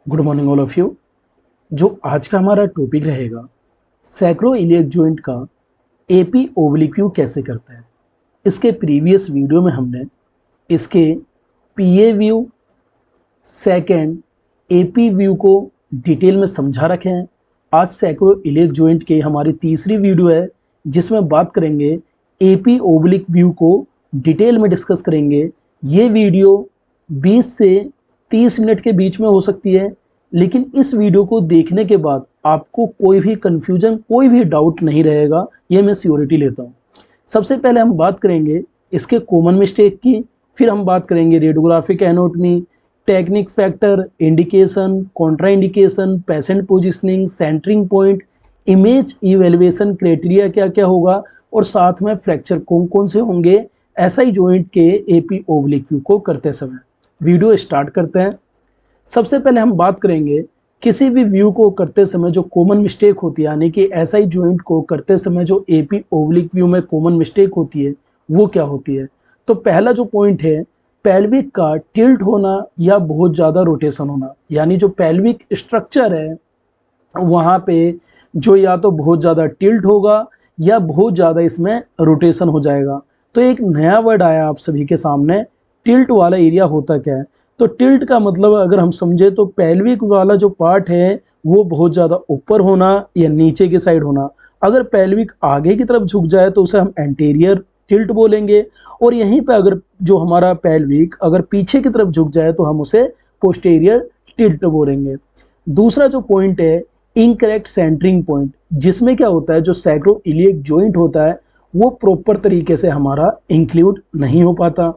Good morning all of you. जो आज का हमारा टॉपिक रहेगा, सैक्रोइलियक जॉइंट का एपी ओब्लिक व्यू कैसे करते हैं। इसके प्रीवियस वीडियो में हमने इसके पीए व्यू, सेकंड एपी व्यू को डिटेल में समझा रखे हैं। आज सैक्रोइलियक जॉइंट के हमारी तीसरी वीडियो है जिसमें बात करेंगे एपी ओब्लिक व्यू को डिटेल में डिस्कस करेंगे। ये वीडियो 20 से 30 मिनट के बीच में हो सकती है, लेकिन इस वीडियो को देखने के बाद आपको कोई भी कन्फ्यूजन, कोई भी डाउट नहीं रहेगा, ये मैं श्योरिटी लेता हूँ। सबसे पहले हम बात करेंगे इसके कॉमन मिस्टेक की, फिर हम बात करेंगे radiographic anatomy, technique factor, indication, contra indication, patient positioning, centering point, image evaluation criteria क्या क्या होगा, और साथ में फ्रैक्चर कौन कौन से होंगे एसआई जॉइंट के एपी ओब्लिक व्यू को करते समय। वीडियो स्टार्ट करते हैं। सबसे पहले हम बात करेंगे किसी भी व्यू को करते समय जो कॉमन मिस्टेक होती है, यानी कि एसआई जॉइंट को करते समय जो एपी ओब्लिक व्यू में कॉमन मिस्टेक होती है वो क्या होती है। तो पहला जो पॉइंट है, पेल्विक का टिल्ट होना या बहुत ज़्यादा रोटेशन होना, यानी जो पेल्विक स्ट्रक्चर है वहाँ पे जो या तो बहुत ज़्यादा टिल्ट होगा या बहुत ज़्यादा इसमें रोटेशन हो जाएगा। तो एक नया वर्ड आया आप सभी के सामने, टिल्ट वाला एरिया होता क्या है। तो टिल्ट का मतलब अगर हम समझे तो पेल्विक वाला जो पार्ट है वो बहुत ज़्यादा ऊपर होना या नीचे की साइड होना। अगर पेल्विक आगे की तरफ झुक जाए तो उसे हम एंटीरियर टिल्ट बोलेंगे, और यहीं पे अगर जो हमारा पेल्विक अगर पीछे की तरफ झुक जाए तो हम उसे पोस्टीरियर टिल्ट बोलेंगे। दूसरा जो पॉइंट है, इनकरेक्ट सेंटरिंग पॉइंट, जिसमें क्या होता है जो सैक्रोइलियक जॉइंट होता है वो प्रॉपर तरीके से हमारा इंक्लूड नहीं हो पाता।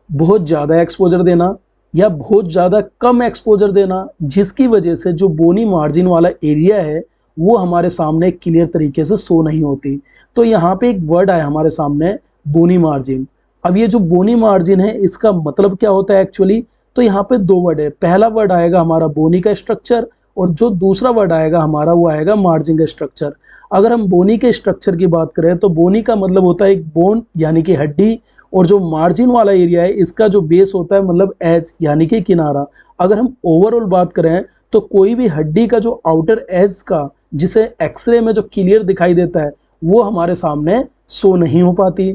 बहुत ज़्यादा एक्सपोजर देना या बहुत ज़्यादा कम एक्सपोजर देना, जिसकी वजह से जो बोनी मार्जिन वाला एरिया है वो हमारे सामने क्लियर तरीके से शो नहीं होती। तो यहाँ पे एक वर्ड आया हमारे सामने, बोनी मार्जिन। अब ये जो बोनी मार्जिन है इसका मतलब क्या होता है एक्चुअली, तो यहाँ पे दो वर्ड है। पहला वर्ड आएगा हमारा बोनी का स्ट्रक्चर, और जो दूसरा वर्ड आएगा हमारा वो आएगा मार्जिन का स्ट्रक्चर। अगर हम बोनी के स्ट्रक्चर की बात करें तो बोनी का मतलब होता है एक बोन यानी कि हड्डी, और जो मार्जिन वाला एरिया है इसका जो बेस होता है मतलब एज यानी कि किनारा। अगर हम ओवरऑल बात करें तो कोई भी हड्डी का जो आउटर एज का, जिसे एक्सरे में जो क्लियर दिखाई देता है, वो हमारे सामने शो नहीं हो पाती।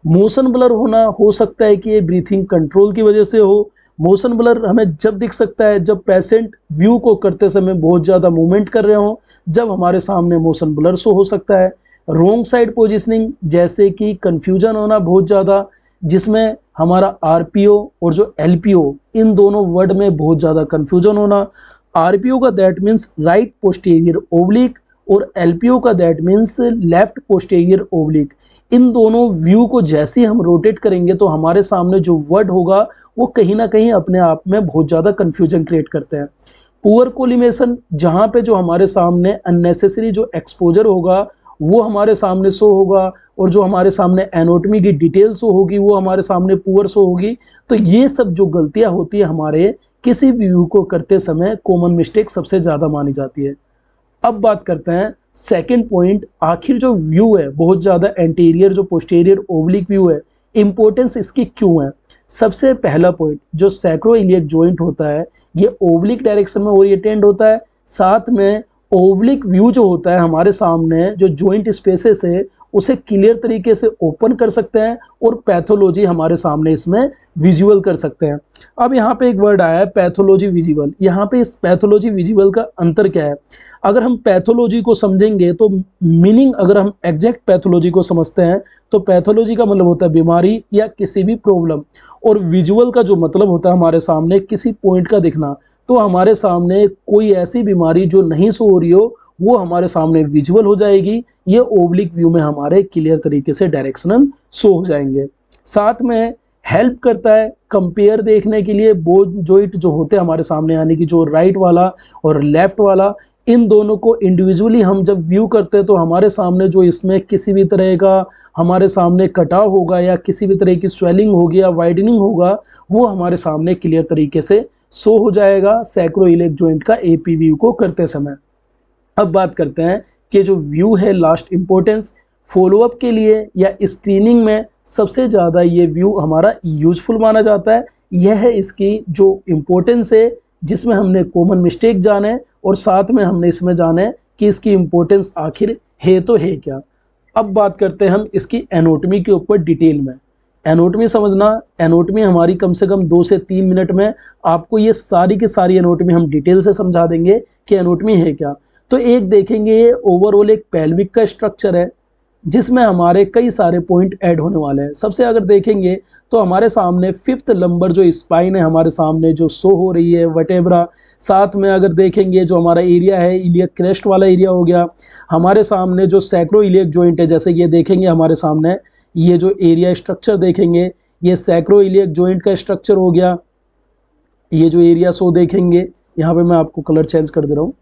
मोशन ब्लर होना हो सकता है कि ये ब्रीथिंग कंट्रोल की वजह से हो। मोशन ब्लर हमें जब दिख सकता है जब पेशेंट व्यू को करते समय बहुत ज़्यादा मूवमेंट कर रहे हो, जब हमारे सामने मोशन ब्लर शो हो सकता है। रोंग साइड पोजिशनिंग, जैसे कि कन्फ्यूजन होना बहुत ज़्यादा, जिसमें हमारा आरपीओ और जो एलपीओ, इन दोनों वर्ड में बहुत ज़्यादा कन्फ्यूजन होना। आरपीओ का that means right posterior oblique, और एलपीओ का that means left posterior oblique. इन दोनों व्यू को जैसे ही हम रोटेट करेंगे तो हमारे सामने जो वर्ड होगा वो कहीं ना कहीं अपने आप में बहुत ज़्यादा कन्फ्यूजन क्रिएट करते हैं। पुअर कोलिमेशन, जहाँ पे जो हमारे सामने अननेसेसरी जो एक्सपोजर होगा वो हमारे सामने शो होगा, और जो हमारे सामने एनाटॉमी की डिटेल शो होगी वो हमारे सामने पुअर शो होगी। तो ये सब जो गलतियाँ होती है हमारे किसी भी व्यू को करते समय, कॉमन मिस्टेक सबसे ज़्यादा मानी जाती है। अब बात करते हैं सेकंड पॉइंट, आखिर जो व्यू है बहुत ज़्यादा एंटीरियर जो पोस्टीरियर ओब्लिक व्यू है, इंपॉर्टेंस इसकी क्यों है। सबसे पहला पॉइंट, जो सैक्रोइलियक जॉइंट होता है ये ओब्लिक डायरेक्शन में ओरिएंटेड होता है। साथ में ओब्लिक व्यू जो होता है हमारे सामने जो जॉइंट स्पेसेस है उसे क्लियर तरीके से ओपन कर सकते हैं, और पैथोलॉजी हमारे सामने इसमें विजुअल कर सकते हैं। अब यहाँ पे एक वर्ड आया है पैथोलॉजी विजुअल। यहाँ पे इस पैथोलॉजी विजुअल का अंतर क्या है। अगर हम पैथोलॉजी को समझेंगे तो मीनिंग, अगर हम एग्जैक्ट पैथोलॉजी को समझते हैं तो पैथोलॉजी का मतलब होता है बीमारी या किसी भी प्रॉब्लम, और विजुअल का जो मतलब होता है हमारे सामने किसी पॉइंट का दिखना। तो हमारे सामने कोई ऐसी बीमारी जो नहीं शो हो रही हो वो हमारे सामने विजुअल हो जाएगी, ये ओब्लिक व्यू में हमारे क्लियर तरीके से डायरेक्शनल शो हो जाएंगे। साथ में हेल्प करता है कंपेयर देखने के लिए, बोन जॉइंट जो होते हैं हमारे सामने, यानी कि जो राइट वाला और लेफ्ट वाला, इन दोनों को इंडिविजुअली हम जब व्यू करते हैं तो हमारे सामने जो इसमें किसी भी तरह का हमारे सामने कटाव होगा या किसी भी तरह की स्वेलिंग होगी या वाइडनिंग होगा वो हमारे सामने क्लियर तरीके से शो हो जाएगा सैक्रोइलियक जॉइंट का एपी व्यू को करते समय। अब बात करते हैं कि जो व्यू है लास्ट इंपॉर्टेंस, फॉलोअप के लिए या स्क्रीनिंग में सबसे ज़्यादा ये व्यू हमारा यूजफुल माना जाता है। यह है इसकी जो इम्पोर्टेंस है जिसमें हमने कॉमन मिस्टेक जाने और साथ में हमने इसमें जाने कि इसकी इम्पोर्टेंस आखिर है तो है क्या। अब बात करते हैं हम इसकी एनाटॉमी के ऊपर डिटेल में। एनाटॉमी समझना, एनाटॉमी हमारी कम से कम 2 से 3 मिनट में आपको ये सारी की सारी एनाटॉमी हम डिटेल से समझा देंगे कि एनाटॉमी है क्या। तो एक देखेंगे ये ओवरऑल एक पेल्विक का स्ट्रक्चर है जिसमें हमारे कई सारे पॉइंट ऐड होने वाले हैं। सबसे अगर देखेंगे तो हमारे सामने 5th नंबर जो स्पाइन है हमारे सामने जो शो हो रही है वर्टेब्रा। साथ में अगर देखेंगे जो हमारा एरिया है इलियक क्रेस्ट वाला एरिया हो गया। हमारे सामने जो सैक्रो इलियक जॉइंट है, जैसे ये देखेंगे हमारे सामने ये जो एरिया स्ट्रक्चर देखेंगे ये सैक्रो इलियक जॉइंट का स्ट्रक्चर हो गया। ये जो एरिया शो देखेंगे, यहाँ पे मैं आपको कलर चेंज कर दे रहा हूँ।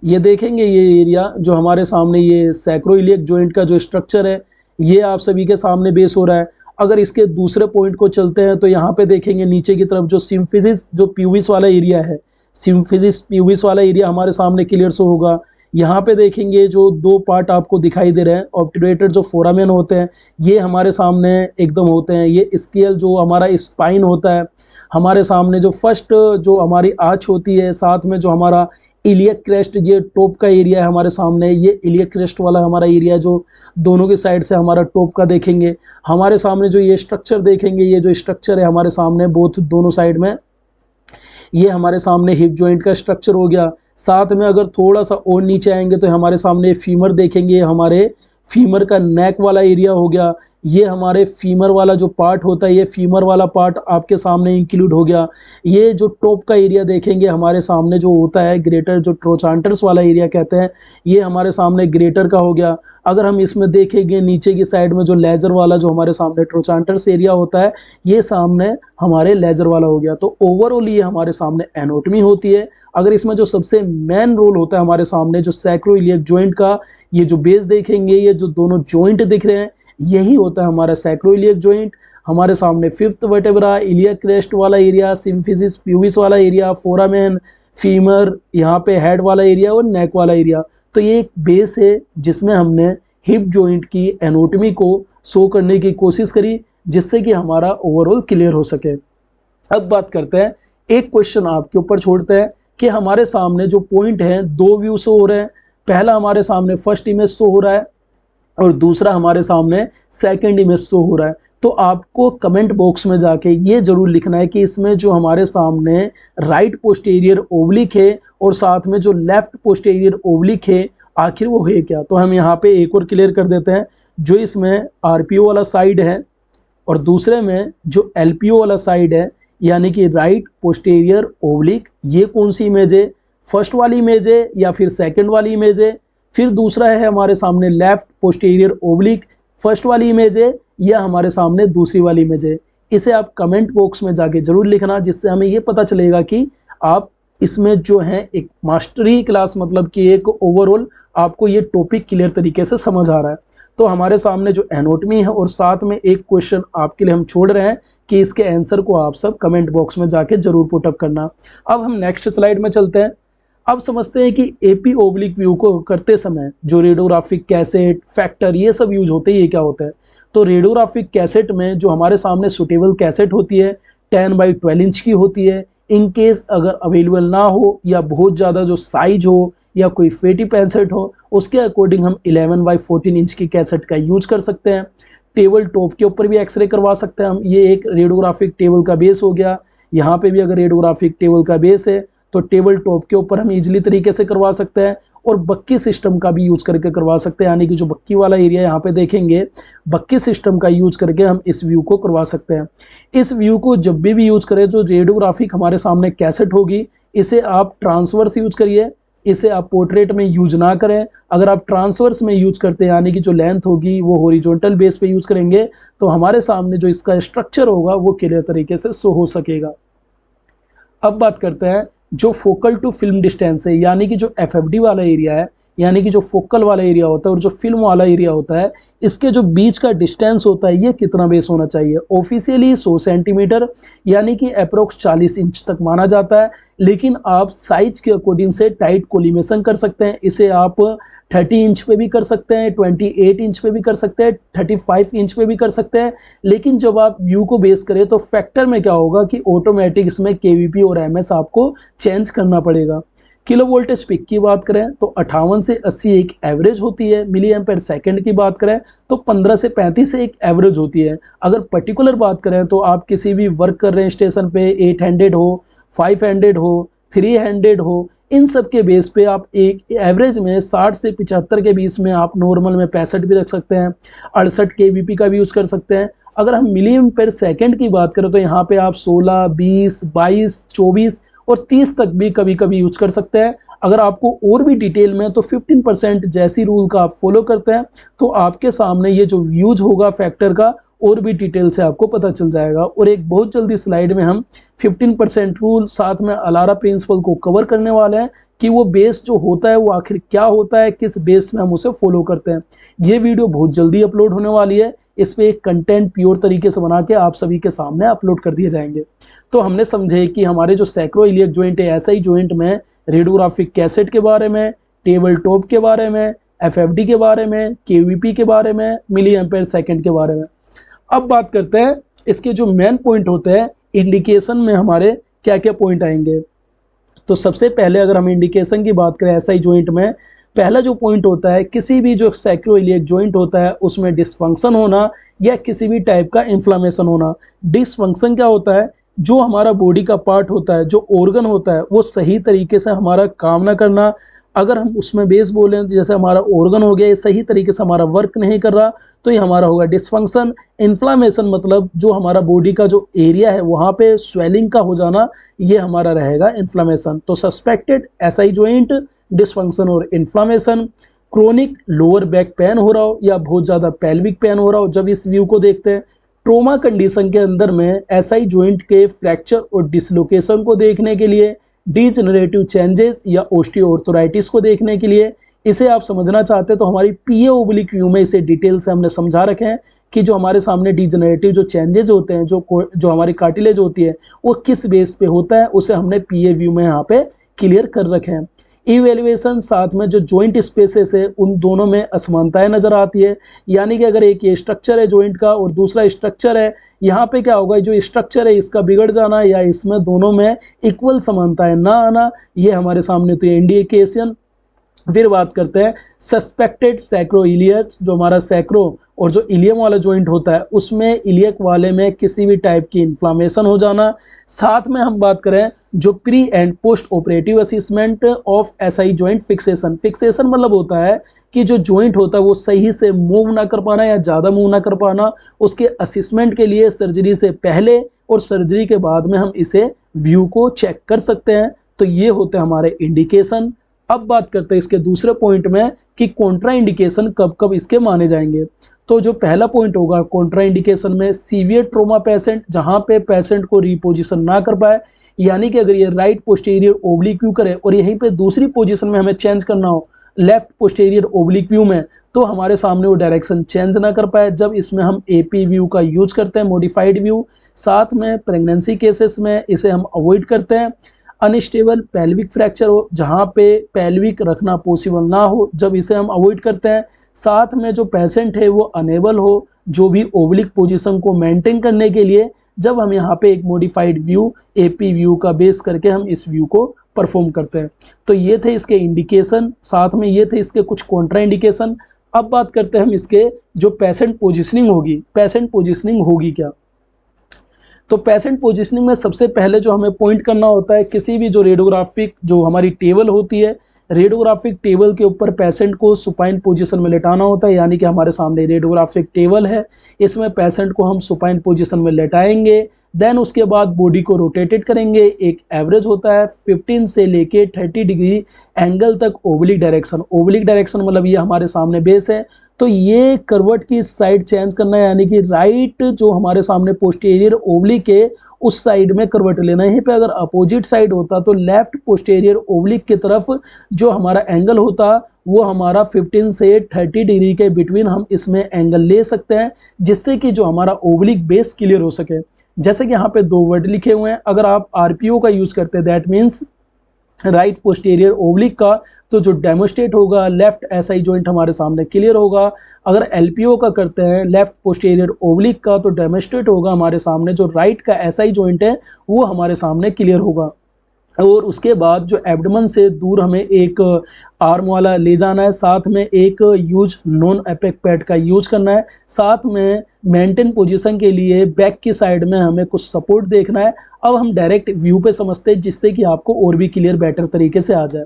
ये देखेंगे ये एरिया जो हमारे सामने ये सैक्रोइलियक जॉइंट का जो स्ट्रक्चर है ये आप सभी के सामने बेस हो रहा है। अगर इसके दूसरे पॉइंट को चलते हैं तो यहाँ पे देखेंगे नीचे की तरफ जो सिम्फिसिस जो प्यूबिस वाला एरिया है, सिम्फिसिस प्यूबिस वाला एरिया हमारे सामने क्लियर शो होगा। यहाँ पे देखेंगे जो 2 पार्ट आपको दिखाई दे रहे हैं ऑब्टुरेटर जो फोरामेन होते हैं ये हमारे सामने एकदम होते हैं। ये स्केल जो हमारा स्पाइन होता है हमारे सामने, जो फर्स्ट जो हमारी आँच होती है, साथ में जो हमारा इलियक क्रेस्ट ये टॉप का एरिया है हमारे सामने, ये इलियक क्रेस्ट वाला हमारा एरिया जो दोनों की साइड से हमारा टॉप का देखेंगे। हमारे सामने जो ये स्ट्रक्चर देखेंगे, ये जो स्ट्रक्चर है हमारे सामने बोथ दोनों साइड में, ये हमारे सामने हिप जॉइंट का स्ट्रक्चर हो गया। साथ में अगर थोड़ा सा और नीचे आएंगे तो हमारे सामने फीमर देखेंगे, हमारे फीमर का नेक वाला एरिया हो गया। ये हमारे फीमर वाला जो पार्ट होता है ये फीमर वाला पार्ट आपके सामने इंक्लूड हो गया। ये जो टॉप का एरिया देखेंगे हमारे सामने जो होता है ग्रेटर जो ट्रोचांटर्स वाला एरिया कहते हैं, ये हमारे सामने ग्रेटर का हो गया। अगर हम इसमें देखेंगे नीचे की साइड में जो लेजर वाला जो हमारे सामने ट्रोचांटर्स एरिया होता है ये सामने हमारे लेजर वाला हो गया। तो ओवरऑल ये हमारे सामने एनाटॉमी होती है। अगर इसमें जो सबसे मेन रोल होता है हमारे सामने जो सैक्रोइलियक जॉइंट का, ये जो बेस देखेंगे ये जो दोनों जॉइंट दिख रहे हैं यही होता है हमारा सैक्रोइलियक जॉइंट। हमारे सामने 5th वर्टेब्रा, इलियक क्रेस्ट वाला एरिया, सिम्फिसिस प्यूबिस वाला एरिया, फोरामेन, फीमर, यहाँ पे हेड वाला एरिया और नेक वाला एरिया। तो ये एक बेस है जिसमें हमने हिप जॉइंट की एनाटॉमी को शो करने की कोशिश करी जिससे कि हमारा ओवरऑल क्लियर हो सके। अब बात करते हैं, एक क्वेश्चन आपके ऊपर छोड़ते हैं कि हमारे सामने जो पॉइंट है 2 व्यू शो हो रहे हैं। पहला हमारे सामने फर्स्ट इमेज शो हो रहा है और दूसरा हमारे सामने सेकंड इमेज शो हो रहा है। तो आपको कमेंट बॉक्स में जाके ये जरूर लिखना है कि इसमें जो हमारे सामने राइट पोस्टीरियर ओब्लिक है और साथ में जो लेफ्ट पोस्टीरियर ओब्लिक है आखिर वो है क्या। तो हम यहाँ पे एक और क्लियर कर देते हैं, जो इसमें आरपीओ वाला साइड है और दूसरे में जो एलपीओ वाला साइड है यानी कि राइट पोस्टीरियर ओब्लिक, ये कौन सी इमेज है, फर्स्ट वाली इमेज है या फिर सेकंड वाली इमेज है। फिर दूसरा है हमारे सामने लेफ्ट पोस्टीरियर ओब्लिक, फर्स्ट वाली इमेज है या हमारे सामने दूसरी वाली इमेज है। इसे आप कमेंट बॉक्स में जाके जरूर लिखना जिससे हमें ये पता चलेगा कि आप इसमें जो है एक मास्टरी क्लास मतलब कि एक ओवरऑल आपको ये टॉपिक क्लियर तरीके से समझ आ रहा है। तो हमारे सामने जो एनाटॉमी है और साथ में एक क्वेश्चन आपके लिए हम छोड़ रहे हैं कि इसके आंसर को आप सब कमेंट बॉक्स में जाके जरूर पुटअप करना। अब हम नेक्स्ट स्लाइड में चलते हैं। अब समझते हैं कि एपी ओब्लिक व्यू को करते समय जो रेडियोग्राफिक कैसेट, फैक्टर ये सब यूज होते हैं, ये क्या होता है। तो रेडियोग्राफिक कैसेट में जो हमारे सामने सुटेबल कैसेट होती है 10x12 इंच की होती है। इन केस अगर अवेलेबल ना हो या बहुत ज़्यादा जो साइज हो या कोई फेटी कैसेट हो उसके अकॉर्डिंग हम 11x14 इंच की कैसेट का यूज कर सकते हैं। टेबल टॉप के ऊपर भी एक्सरे करवा सकते हैं हम। ये एक रेडियोग्राफिक टेबल का बेस हो गया। यहाँ पे भी अगर रेडियोग्राफिक टेबल का बेस है तो टेबल टॉप के ऊपर हम इजीली तरीके से करवा सकते हैं और बक्की सिस्टम का भी यूज करके करवा सकते हैं, यानी कि जो बक्की वाला एरिया यहाँ पे देखेंगे बक्की सिस्टम का यूज करके हम इस व्यू को करवा सकते हैं। इस व्यू को जब भी यूज करें जो रेडियोग्राफिक हमारे सामने कैसेट होगी इसे आप ट्रांसवर्स यूज करिए, इसे आप पोर्ट्रेट में यूज ना करें। अगर आप ट्रांसवर्स में यूज करते हैं यानी कि जो लेंथ होगी वो हॉरिजॉन्टल बेस पे यूज करेंगे तो हमारे सामने जो इसका स्ट्रक्चर होगा वो क्लियर तरीके से शो हो सकेगा। अब बात करते हैं जो फोकल टू फिल्म डिस्टेंस है यानी कि जो एफएफडी वाला एरिया है, यानी कि जो फोकल वाला एरिया होता है और जो फिल्म वाला एरिया होता है, इसके जो बीच का डिस्टेंस होता है ये कितना बेस होना चाहिए। ऑफिशियली 100 सेंटीमीटर यानी कि अप्रोक्स 40 इंच तक माना जाता है, लेकिन आप साइज के अकॉर्डिंग से टाइट कोलिमेशन कर सकते हैं। इसे आप 30 इंच पे भी कर सकते हैं, 28 इंच पे भी कर सकते हैं, 35 इंच पे भी कर सकते हैं। लेकिन जब आप व्यू को बेस करें तो फैक्टर में क्या होगा कि ऑटोमेटिक इसमें केवीपी और एमएस आपको चेंज करना पड़ेगा। किलो वोल्टेज पिक की बात करें तो 58 से 80 एक एवरेज होती है। मिली एम्पेयर सेकेंड की बात करें तो 15 से 35 एक एवरेज होती है। अगर पर्टिकुलर बात करें तो आप किसी भी वर्क कर रहे हैं स्टेशन पे 800 हो, 500 हो, 300 हो, इन सब के बेस पे आप एक एवरेज में 60 से 75 के बीच में आप नॉर्मल में 65 भी रख सकते हैं, 68 केवीपी का भी यूज़ कर सकते हैं। अगर हम मिली एम्पेयर सेकेंड की बात करें तो यहाँ पे आप 16, 20, 22, 24 और 30 तक भी कभी कभी यूज कर सकते हैं। अगर आपको और भी डिटेल में तो 15% जैसी रूल का आप फॉलो करते हैं तो आपके सामने ये जो यूज होगा फैक्टर का और भी डिटेल से आपको पता चल जाएगा। और एक बहुत जल्दी स्लाइड में हम 15% रूल साथ में अलारा प्रिंसिपल को कवर करने वाले हैं कि वो बेस जो होता है वो आखिर क्या होता है, किस बेस में हम उसे फॉलो करते हैं। ये वीडियो बहुत जल्दी अपलोड होने वाली है। इस पे एक कंटेंट प्योर तरीके से बना के आप सभी के सामने अपलोड कर दिए जाएंगे। तो हमने समझे कि हमारे जो सैक्रोइलियक जॉइंट है, ऐसा ही जॉइंट में रेडियोग्राफिक कैसेट के बारे में, टेबल टॉप के बारे में, एफएफडी के बारे में, केवीपी के बारे में, मिली एम्पेयर सेकेंड के बारे में। अब बात करते हैं इसके जो मेन पॉइंट होते हैं, इंडिकेशन में हमारे क्या क्या पॉइंट आएंगे। तो सबसे पहले अगर हम इंडिकेशन की बात करें एसआई जॉइंट में, पहला जो पॉइंट होता है किसी भी जो सैक्रोइलियक जॉइंट होता है उसमें डिसफंक्शन होना या किसी भी टाइप का इन्फ्लामेशन होना। डिसफंक्शन क्या होता है, जो हमारा बॉडी का पार्ट होता है, जो ऑर्गन होता है वो सही तरीके से हमारा काम ना करना। अगर हम उसमें बेस बोलें जैसे हमारा ऑर्गन हो गया ये सही तरीके से हमारा वर्क नहीं कर रहा तो ये हमारा होगा डिसफंक्शन। इन्फ्लामेशन मतलब जो हमारा बॉडी का जो एरिया है वहाँ पे स्वेलिंग का हो जाना, ये हमारा रहेगा इन्फ्लामेशन। तो सस्पेक्टेड एसआई जॉइंट, डिसफंक्शन और inflammation. Chronic lower back pain हो रहा हो या बहुत ज़्यादा पेल्विक पेन हो रहा हो जब इस व्यू को देखते हैं। ट्रोमा कंडीशन के अंदर में एसआई जॉइंट के फ्रैक्चर और डिसलोकेशन को देखने के लिए, डीजेनरेटिव चेंजेस या ओस्टियोआर्थराइटिस को देखने के लिए। इसे आप समझना चाहते हैं तो हमारी पीए ओब्लिक व्यू में इसे डिटेल से हमने समझा रखे हैं कि जो हमारे सामने डीजेनरेटिव जो चेंजेस होते हैं, जो हमारी कार्टिलेज होती है वो किस बेस पे होता है, उसे हमने पीए व्यू में यहाँ पे क्लियर कर रखे हैं। इवेल्युएशन साथ में जो जॉइंट स्पेसेस है उन दोनों में असमानताएं नजर आती है। यानी कि अगर एक ये स्ट्रक्चर है जॉइंट का और दूसरा स्ट्रक्चर है, यहाँ पे क्या होगा, जो स्ट्रक्चर है इसका बिगड़ जाना या इसमें दोनों में इक्वल समानताएं ना आना, ये हमारे सामने तो इंडिकेशन। फिर बात करते हैं सस्पेक्टेड सैक्रोइलियर्स, जो हमारा सैक्रो और जो इलियम वाला जॉइंट होता है उसमें इलियक वाले में किसी भी टाइप की इन्फ्लामेशन हो जाना। साथ में हम बात करें जो pre and post operative assessment of SI joint fixation. Fixation मतलब होता है कि जो जॉइंट होता है वो सही से मूव ना कर पाना या ज़्यादा मूव ना कर पाना, उसके असेसमेंट के लिए सर्जरी से पहले और सर्जरी के बाद में हम इसे व्यू को चेक कर सकते हैं। तो ये होते हैं हमारे इंडिकेशन। अब बात करते हैं इसके दूसरे पॉइंट में कि कॉन्ट्रा इंडिकेशन कब कब इसके माने जाएंगे। तो जो पहला पॉइंट होगा कॉन्ट्रा इंडिकेशन में, सीवियर ट्रोमा पेशेंट जहां पे पेशेंट को रिपोजिशन ना कर पाए, यानी कि अगर ये राइट पोस्टीरियर ओब्लिक व्यू करे और यहीं पे दूसरी पोजीशन में हमें चेंज करना हो लेफ्ट पोस्टीरियर ओब्लिक व्यू में, तो हमारे सामने वो डायरेक्शन चेंज ना कर पाए, जब इसमें हम एपी व्यू का यूज करते हैं, मॉडिफाइड व्यू। साथ में प्रेगनेंसी केसेस में इसे हम अवॉइड करते हैं। अनस्टेबल पेल्विक फ्रैक्चर हो जहाँ पे पेल्विक रखना पॉसिबल ना हो, जब इसे हम अवॉइड करते हैं। साथ में जो पेशेंट है वो अनेबल हो जो भी ओब्लिक पोजीशन को मेंटेन करने के लिए, जब हम यहाँ पे एक मॉडिफाइड व्यू एपी व्यू का बेस करके हम इस व्यू को परफॉर्म करते हैं। तो ये थे इसके इंडिकेशन, साथ में ये थे इसके कुछ कॉन्ट्रा इंडिकेशन। अब बात करते हैं हम इसके जो पेशेंट पोजिशनिंग होगी। पेशेंट पोजिशनिंग होगी क्या, तो पेशेंट पोजीशनिंग में सबसे पहले जो हमें पॉइंट करना होता है, किसी भी जो रेडियोग्राफिक जो हमारी टेबल होती है, रेडियोग्राफिक टेबल के ऊपर पेशेंट को सुपाइन पोजीशन में लेटाना होता है। यानी कि हमारे सामने रेडियोग्राफिक टेबल है, इसमें पेशेंट को हम सुपाइन पोजीशन में लेटाएंगे। देन उसके बाद बॉडी को रोटेटेड करेंगे। एक एवरेज होता है 15 से लेके 30 डिग्री एंगल तक ओब्लिक डायरेक्शन। ओब्लिक डायरेक्शन मतलब ये हमारे सामने बेस है, तो ये करवट की साइड चेंज करना है, यानी कि राइट जो हमारे सामने पोस्टीरियर ओब्लिक है उस साइड में करवट लेना है। यहीं पे अगर अपोजिट साइड होता तो लेफ्ट पोस्टीरियर ओब्लिक की तरफ जो हमारा एंगल होता वो हमारा 15 से 30 डिग्री के बिटवीन हम इसमें एंगल ले सकते हैं, जिससे कि जो हमारा ओब्लिक बेस क्लियर हो सके। जैसे कि यहाँ पे दो वर्ड लिखे हुए हैं, अगर आप आरपीओ का यूज करते हैं that means right posterior oblique का, तो जो डेमोस्ट्रेट होगा लेफ्ट एसआई जॉइंट हमारे सामने क्लियर होगा। अगर एलपीओ का करते हैं लेफ्ट पोस्टीरियर ओब्लिक का, तो डेमोस्ट्रेट होगा हमारे सामने जो राइट का एसआई जॉइंट है वो हमारे सामने क्लियर होगा। और उसके बाद जो एब्डमन से दूर हमें एक आर्म वाला ले जाना है, साथ में एक यूज नॉन एपेक पैड का यूज करना है, साथ में मेंटेन पोजीशन के लिए बैक की साइड में हमें कुछ सपोर्ट देखना है। अब हम डायरेक्ट व्यू पे समझते हैं, जिससे कि आपको और भी क्लियर बेटर तरीके से आ जाए।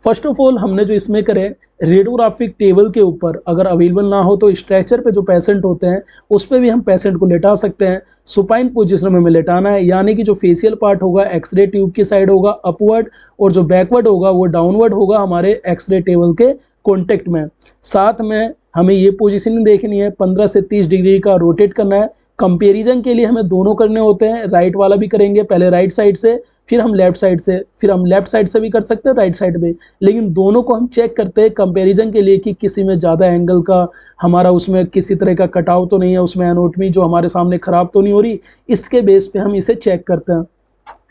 फर्स्ट ऑफ ऑल हमने जो इसमें करे रेडियोग्राफिक टेबल के ऊपर अगर अवेलेबल ना हो तो स्ट्रेचर पे जो पेशेंट होते हैं उस पर भी हम पेशेंट को लेटा सकते हैं। सुपाइन पोजीशन में हमें लेटाना है, यानी कि जो फेशियल पार्ट होगा एक्सरे ट्यूब की साइड होगा अपवर्ड, और जो बैकवर्ड होगा वो डाउनवर्ड होगा हमारे एक्सरे टेबल के कॉन्टेक्ट में। साथ में हमें ये पोजीशनिंग देखनी है, 15 से 30 डिग्री का रोटेट करना है। कंपेरिजन के लिए हमें दोनों करने होते हैं, राइट वाला भी करेंगे पहले राइट साइड से, फिर हम लेफ्ट साइड से, फिर हम लेफ्ट साइड से भी कर सकते हैं राइट साइड में, लेकिन दोनों को हम चेक करते हैं कंपैरिजन के लिए कि किसी में ज़्यादा एंगल का हमारा उसमें किसी तरह का कटाव तो नहीं है, उसमें एनाटॉमी जो हमारे सामने ख़राब तो नहीं हो रही, इसके बेस पे हम इसे चेक करते हैं।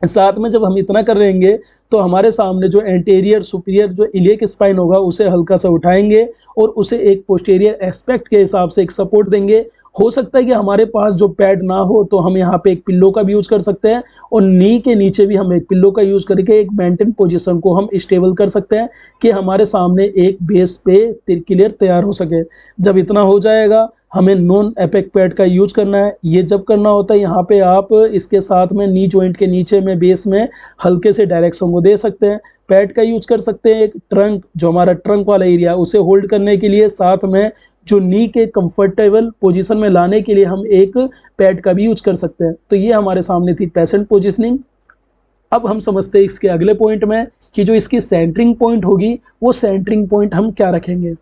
साथ में जब हम इतना कर रहेंगे तो हमारे सामने जो एंटीरियर सुपीरियर जो इलियक स्पाइन होगा उसे हल्का सा उठाएंगे और उसे एक पोस्टीरियर एस्पेक्ट के हिसाब से एक सपोर्ट देंगे। हो सकता है कि हमारे पास जो पैड ना हो तो हम यहाँ पे एक पिल्लो का भी यूज कर सकते हैं, और नी के नीचे भी हम एक पिल्लो का यूज करके एक मेंटेन पोजीशन को हम स्टेबल कर सकते हैं कि हमारे सामने एक बेस पे क्लियर तैयार हो सके। जब इतना हो जाएगा हमें नॉन एपेक पैड का यूज करना है। ये जब करना होता है यहाँ पे आप इसके साथ में नी जॉइंट के नीचे में बेस में हल्के से डायरेक्शन को दे सकते हैं। पैड का यूज कर सकते हैं एक ट्रंक जो हमारा ट्रंक वाला एरिया उसे होल्ड करने के लिए, साथ में जो नी के कंफर्टेबल पोजीशन में लाने के लिए हम एक पैड का भी यूज कर सकते हैं। तो ये हमारे सामने थी पेशेंट पोजीशनिंग। अब हम समझते हैं इसके अगले पॉइंट में कि जो इसकी सेंटरिंग पॉइंट होगी वो सेंटरिंग पॉइंट हम क्या रखेंगे।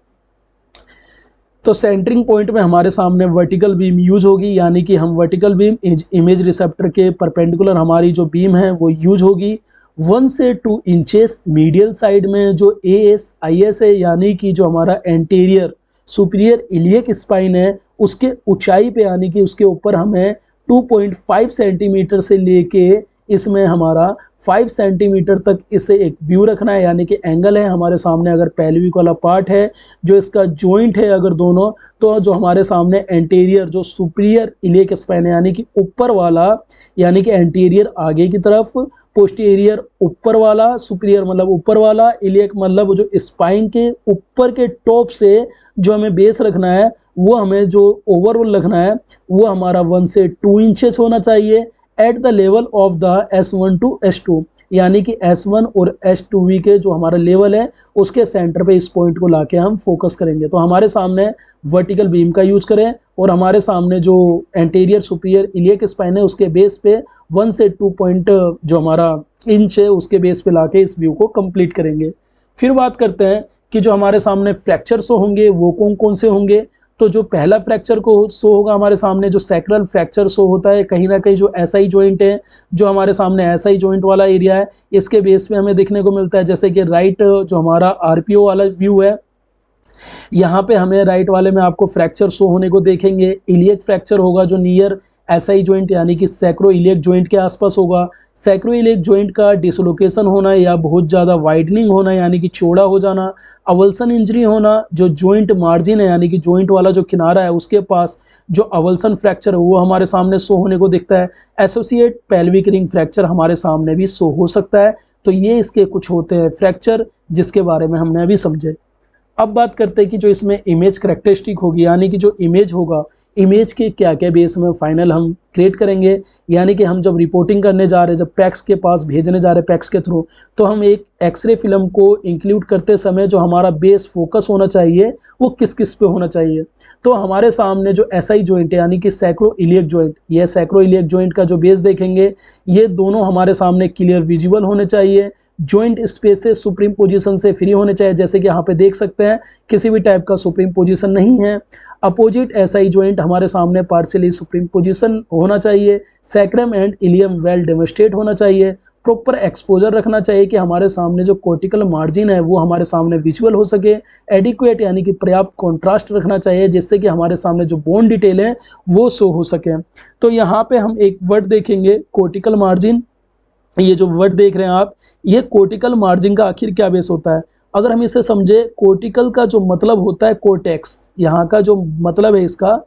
तो सेंटरिंग पॉइंट में हमारे सामने वर्टिकल बीम यूज होगी, यानी कि हम वर्टिकल बीम इमेज रिसेप्टर के परपेंडिकुलर हमारी जो बीम है वो यूज होगी। 1 से 2 इंचेस मीडियल साइड में जो ASIS है, यानी कि जो हमारा एंटीरियर सुपीरियर इलियक स्पाइन है उसके ऊंचाई पे, यानी कि उसके ऊपर हमें 2.5 सेंटीमीटर से लेके इसमें हमारा 5 सेंटीमीटर तक इसे एक व्यू रखना है, यानी कि एंगल है हमारे सामने। अगर पेल्विक वाला पार्ट है जो इसका जॉइंट है अगर दोनों, तो जो हमारे सामने एंटीरियर जो सुपीरियर इलियक स्पाइन है यानी कि ऊपर वाला, यानी कि एंटीरियर आगे की तरफ, पोस्टीरियर ऊपर वाला, सुपीरियर मतलब ऊपर वाला, इलियक मतलब जो स्पाइन के ऊपर के टॉप से जो हमें बेस रखना है वो हमें जो ओवरऑल रखना है वो हमारा 1 से 2 इंचेस होना चाहिए at the level of the S1 to S2, यानी कि S1 और S2V के जो हमारा लेवल है उसके सेंटर पे इस पॉइंट को लाके हम फोकस करेंगे। तो हमारे सामने वर्टिकल बीम का यूज करें और हमारे सामने जो एंटीरियर सुपीरियर इलियक स्पाइन है उसके बेस पे 1 से 2 पॉइंट जो हमारा इंच है उसके बेस पे लाके इस व्यू को कंप्लीट करेंगे। फिर बात करते हैं कि जो हमारे सामने फ्रैक्चर शो होंगे वो कौन कौन से होंगे। तो जो पहला फ्रैक्चर को शो होगा हमारे सामने जो सैक्रल फ्रैक्चर शो होता है, कहीं ना कहीं जो SI जॉइंट है जो हमारे सामने SI जॉइंट वाला एरिया है इसके बेस पे हमें देखने को मिलता है। जैसे कि राइट जो हमारा RPO वाला व्यू है यहाँ पे हमें राइट वाले में आपको फ्रैक्चर शो होने को देखेंगे। इलियक फ्रैक्चर होगा जो नियर SI जॉइंट यानी कि सैक्रो इलियक जॉइंट के आसपास होगा। सैक्रो इलियक जॉइंट का डिसलोकेशन होना या बहुत ज़्यादा वाइडनिंग होना यानी कि चौड़ा हो जाना। अवल्सन इंजरी होना, जो जॉइंट मार्जिन है यानी कि जॉइंट वाला जो किनारा है उसके पास जो अवल्सन फ्रैक्चर है वो हमारे सामने शो होने को दिखता है। एसोसिएट पेल्विक रिंग फ्रैक्चर हमारे सामने भी शो हो सकता है। तो ये इसके कुछ होते हैं फ्रैक्चर जिसके बारे में हमने अभी समझे। अब बात करते हैं कि जो इसमें इमेज करेक्टरिस्टिक होगी यानी कि जो इमेज होगा इमेज के क्या क्या बेस में फाइनल हम क्रिएट करेंगे, यानी कि हम जब रिपोर्टिंग करने जा रहे हैं, जब पैक्स के पास भेजने जा रहे हैं पैक्स के थ्रू, तो हम एक एक्सरे फिल्म को इंक्लूड करते समय जो हमारा बेस फोकस होना चाहिए वो किस किस पे होना चाहिए। तो हमारे सामने जो एसआई जॉइंट है यानी कि सैक्रोइलियक जॉइंट, ये सैक्रोइलियक जॉइंट का जो बेस देखेंगे ये दोनों हमारे सामने क्लियर विजिबल होने चाहिए। जॉइंट स्पेस से सुप्रीम पोजीशन से फ्री होने चाहिए, जैसे कि यहाँ पे देख सकते हैं किसी भी टाइप का सुप्रीम पोजीशन नहीं है। अपोजिट एसआई जॉइंट हमारे सामने पार्शियली सुप्रीम पोजीशन होना चाहिए। Sacrum and ileum well demonstrate होना चाहिए। प्रॉपर एक्सपोजर रखना चाहिए कि हमारे सामने जो कोर्टिकल मार्जिन है वो हमारे सामने विजुअल हो सके। एडिक्वेट यानी कि पर्याप्त कॉन्ट्रास्ट रखना चाहिए जिससे कि हमारे सामने जो बोन डिटेल है वो शो हो सके। तो यहाँ पे हम एक वर्ड देखेंगे कोर्टिकल मार्जिन। ये जो वर्ड देख रहे हैं आप, ये कोर्टिकल मार्जिन का आखिर क्या बेस होता है। अगर हम इसे समझे, कोर्टिकल का जो मतलब होता है कोर्टेक्स, यहाँ का जो मतलब है इसका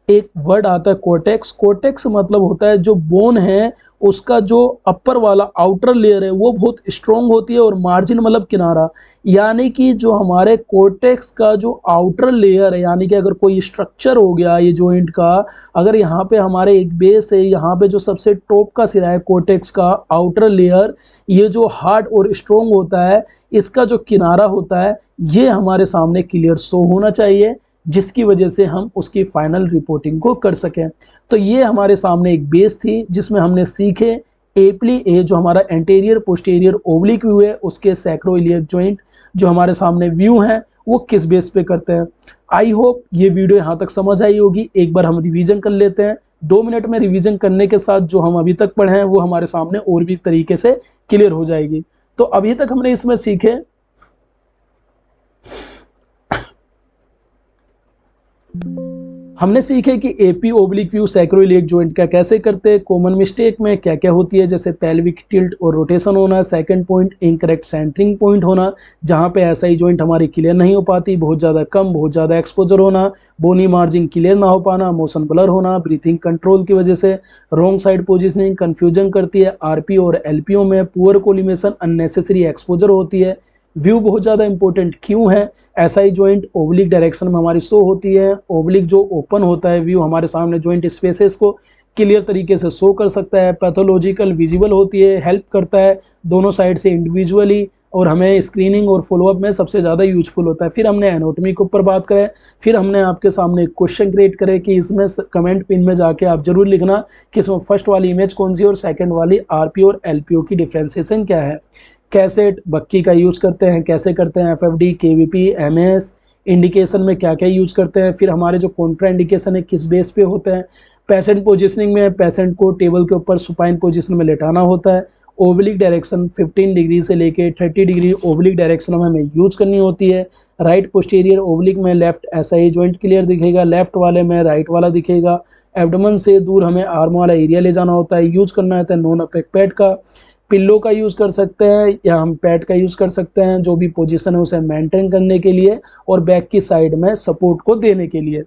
एक वर्ड आता है कोर्टेक्स। कोर्टेक्स मतलब होता है जो बोन है उसका जो अपर वाला आउटर लेयर है वो बहुत स्ट्रॉन्ग होती है, और मार्जिन मतलब किनारा, यानी कि जो हमारे कोर्टेक्स का जो आउटर लेयर है, यानी कि अगर कोई स्ट्रक्चर हो गया ये जॉइंट का, अगर यहाँ पे हमारे एक बेस है, यहाँ पे जो सबसे टॉप का सिरा है कोर्टेक्स का आउटर लेयर, ये जो हार्ड और स्ट्रॉन्ग होता है, इसका जो किनारा होता है ये हमारे सामने क्लियर शो होना चाहिए, जिसकी वजह से हम उसकी फाइनल रिपोर्टिंग को कर सकें। तो ये हमारे सामने एक बेस थी जिसमें हमने सीखे एप्ली ए जो हमारा एंटीरियर पोस्टीरियर ओब्लिक व्यू है, उसके सैक्रोइलियक जॉइंट जो हमारे सामने व्यू हैं वो किस बेस पे करते हैं। आई होप ये वीडियो यहाँ तक समझ आई होगी। एक बार हम रिवीजन कर लेते हैं। 2 मिनट में रिवीजन करने के साथ जो हम अभी तक पढ़े हैं वो हमारे सामने और भी तरीके से क्लियर हो जाएगी। तो अभी तक हमने इसमें सीखे कि AP oblique view sacroiliac joint का कैसे करते हैं, कॉमन मिस्टेक में क्या क्या होती है, जैसे पेल्विक टिल्ट और रोटेशन होना। Second point incorrect centering point होना, जहां पे एसआई जॉइंट हमारी क्लियर नहीं हो पाती, बहुत ज़्यादा कम, बहुत ज़्यादा एक्सपोजर होना, बोनी मार्जिन क्लियर ना हो पाना, मोशन ब्लर होना, ब्रीथिंग कंट्रोल की वजह से, रॉन्ग साइड पोजिशनिंग कन्फ्यूजन करती है, आरपी और एलपीओ में पुअर कोलिमेशन, अननेसेसरी एक्सपोजर होती है। व्यू बहुत ज़्यादा इंपॉर्टेंट क्यों है, एसआई जॉइंट ओब्लिक डायरेक्शन में हमारी शो होती है। ओब्लिक जो ओपन होता है व्यू हमारे सामने जॉइंट स्पेसेस को क्लियर तरीके से शो कर सकता है। पैथोलॉजिकल विजिबल होती है, हेल्प करता है दोनों साइड से इंडिविजुअली, और हमें स्क्रीनिंग और फॉलोअप में सबसे ज़्यादा यूजफुल होता है। फिर हमने एनाटॉमी के ऊपर बात करें, फिर हमने आपके सामने एक क्वेश्चन क्रिएट करे कि इसमें कमेंट पिन में जाके आप जरूर लिखना कि इसमें फर्स्ट वाली इमेज कौन सी और सेकंड वाली आरपी और एलपीओ की डिफ्रेंसिएशन क्या है। कैसेट बक्की का यूज करते हैं, कैसे करते हैं, एफएफडी, केवीपी, एमएस, इंडिकेशन में क्या क्या यूज करते हैं, फिर हमारे जो कॉन्ट्रा इंडिकेशन है किस बेस पे होते हैं। पेशेंट पोजीशनिंग में पेशेंट को टेबल के ऊपर सुपाइन पोजीशन में लेटाना होता है। ओब्लिक डायरेक्शन 15 डिग्री से लेके 30 डिग्री ओब्लिक डायरेक्शन में हमें यूज करनी होती है। राइट पोस्टीरियर ओब्लिक में लेफ्ट एसआई जॉइंट क्लियर दिखेगा, लेफ्ट वाले में राइट वाला दिखेगा। एब्डोमेन से दूर हमें आर्म वाला एरिया ले जाना होता है, यूज करना होता है नॉन अपेक पैड का। पिल्लो का यूज़ कर सकते हैं या हम पैड का यूज़ कर सकते हैं, जो भी पोजीशन है उसे मेंटेन करने के लिए और बैक की साइड में सपोर्ट को देने के लिए।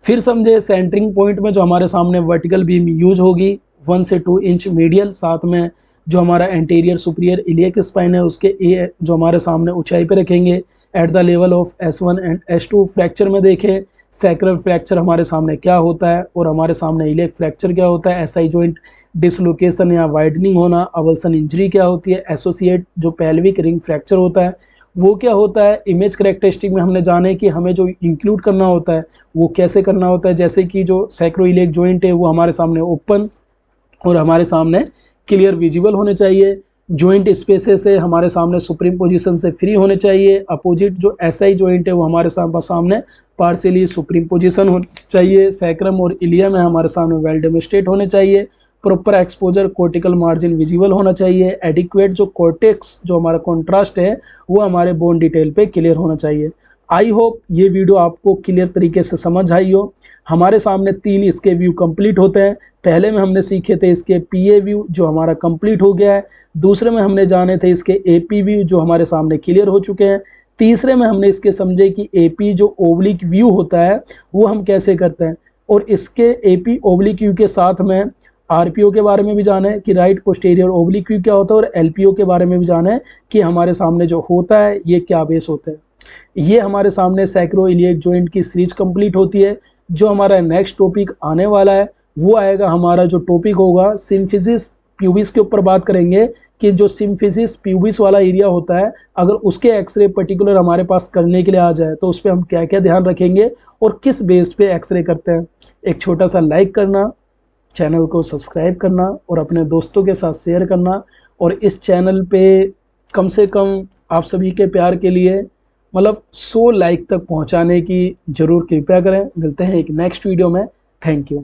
फिर समझे सेंटरिंग पॉइंट में जो हमारे सामने वर्टिकल बीम यूज होगी 1 से 2 इंच मीडियल, साथ में जो हमारा एंटीरियर सुपीरियर इलियक स्पाइन है उसके ए जो हमारे सामने ऊंचाई पे रखेंगे eight the level of S1 and S2। Fracture में देखें सैक्रल फ्रैक्चर हमारे सामने क्या होता है और हमारे सामने इलियक फ्रैक्चर क्या होता है। एसआई जॉइंट डिसलोकेशन या वाइडनिंग होना, अवल्सन इंजरी क्या होती है, एसोसिएट जो पेल्विक रिंग फ्रैक्चर होता है वो क्या होता है। इमेज करेक्टरिस्टिक में हमने जाने कि हमें जो इंक्लूड करना होता है वो कैसे करना होता है, जैसे कि जो सैक्रोइलियक जॉइंट है वो हमारे सामने ओपन और हमारे सामने क्लियर विजिबल होने चाहिए। जॉइंट स्पेसेस है हमारे सामने सुप्रीम पोजीशन से फ्री होने चाहिए। अपोजिट जो एसआई जॉइंट है वो हमारे सामने पार्शियली सुप्रीम पोजीशन होनी चाहिए। सैक्रम और इलियम है हमारे सामने वेल डेमोस्ट्रेट होने चाहिए। Proper exposure cortical margin visible होना चाहिए। एडिक्वेट जो कॉर्टेक्स जो हमारा कॉन्ट्रास्ट है वो हमारे बोन डिटेल पे क्लियर होना चाहिए। आई होप ये वीडियो आपको क्लियर तरीके से समझ आई हो। हमारे सामने 3 इसके व्यू कंप्लीट होते हैं। पहले में हमने सीखे थे इसके पीए व्यू जो हमारा कंप्लीट हो गया है। दूसरे में हमने जाने थे इसके एपी व्यू जो हमारे सामने क्लियर हो चुके हैं। तीसरे में हमने इसके समझे कि एपी जो ओब्लिक व्यू होता है वो हम कैसे करते हैं, और इसके एपी ओब्लिक व्यू के साथ में आरपीओ के बारे में भी जाना है कि राइट पोस्टीरियर ओब्लिक व्यू क्या होता है, और एलपीओ के बारे में भी जाना है कि हमारे सामने जो होता है ये क्या बेस होता है। ये हमारे सामने सैक्रोइलियक जॉइंट की सीरीज कंप्लीट होती है। जो हमारा नेक्स्ट टॉपिक आने वाला है वो आएगा, हमारा जो टॉपिक होगा सिम्फिसिस प्यूबिस के ऊपर बात करेंगे कि जो सिम्फिसिस प्यूबिस वाला एरिया होता है, अगर उसके एक्सरे पर्टिकुलर हमारे पास करने के लिए आ जाए तो उस पर हम क्या क्या ध्यान रखेंगे और किस बेस पे एक्सरे करते हैं। एक छोटा सा लाइक करना, चैनल को सब्सक्राइब करना और अपने दोस्तों के साथ शेयर करना, और इस चैनल पे कम से कम आप सभी के प्यार के लिए मतलब 100 लाइक तक पहुंचाने की ज़रूर कृपया करें। मिलते हैं एक नेक्स्ट वीडियो में। Thank you.